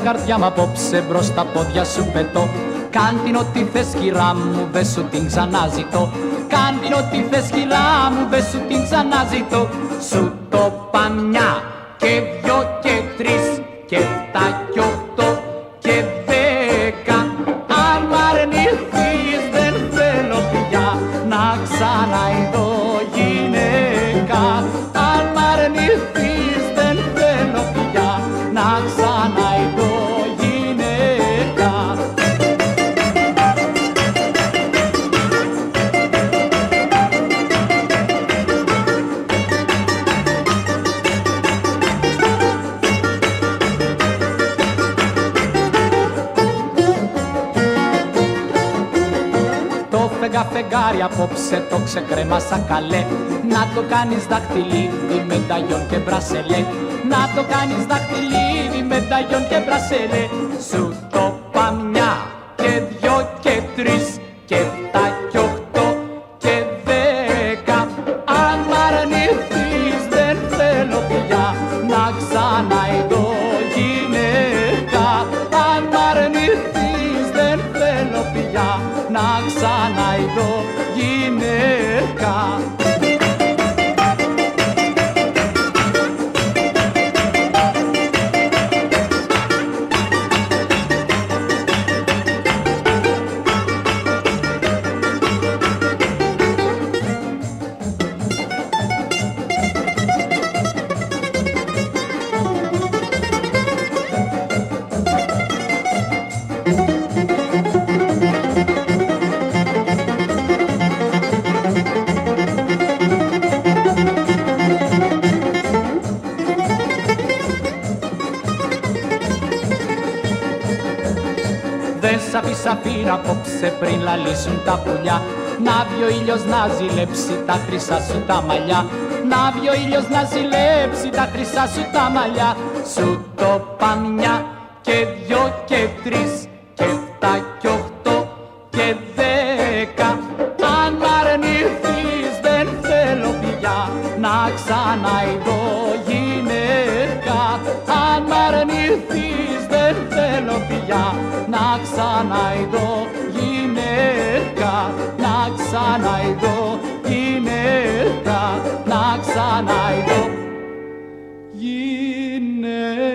καρδιά μ' απόψε μπρος τα πόδια σου πετώ. Κάντην ό,τι θες κυρά μου, δε σου την ξαναζητώ. Κάντην ό,τι θες κυρά μου, δε σου την ξαναζητώ. Σου το παμιά και δυο και τρεις και εφτά και οχτώ και δέκα. Αν μ' αρνηθείς δεν θέλω πια να ξαναειδώ γυναίκα. Αν μ' αρνηθείς δεν θέλω πια να ξαναειδώ γυναίκα. Φεγγάρι απόψε το ξεκρέμασα καλέ. Να το κάνεις δαχτυλίδι με ταγιόν και μπρασελέ. Να το κάνεις δαχτυλίδι με ταγιόν και μπρασελέ. Σου το παμιά και δυο και τρεις και εφτά και οχτώ και δέκα. Αν μ' αρνηθείς δεν θέλω πια να ξαναειδώ γυναίκα. Αν μ' αρνηθείς δεν θέλω πια να ξαναειδώ γυναίκα. Αφήρα απόψε πριν λαλήσουν τα πουλιά. Να βγει ο ήλιος να ζηλέψει τα χρυσά σου τα μαλλιά. Να βγει ο ήλιος να ζηλέψει τα χρυσά σου τα μαλλιά. Σου το παμιά και δυο και τρεις και εφτά και οχτώ και δέκα. Αν μ' αρνηθείς δεν θέλω πια να ξαναειδώ γυναίκα. Αν μ' αρνηθείς δεν θέλω πια να ξαναειδώ γυναίκα. Να ξαναειδώ γυναίκα. Να ξαναειδώ γυναίκα.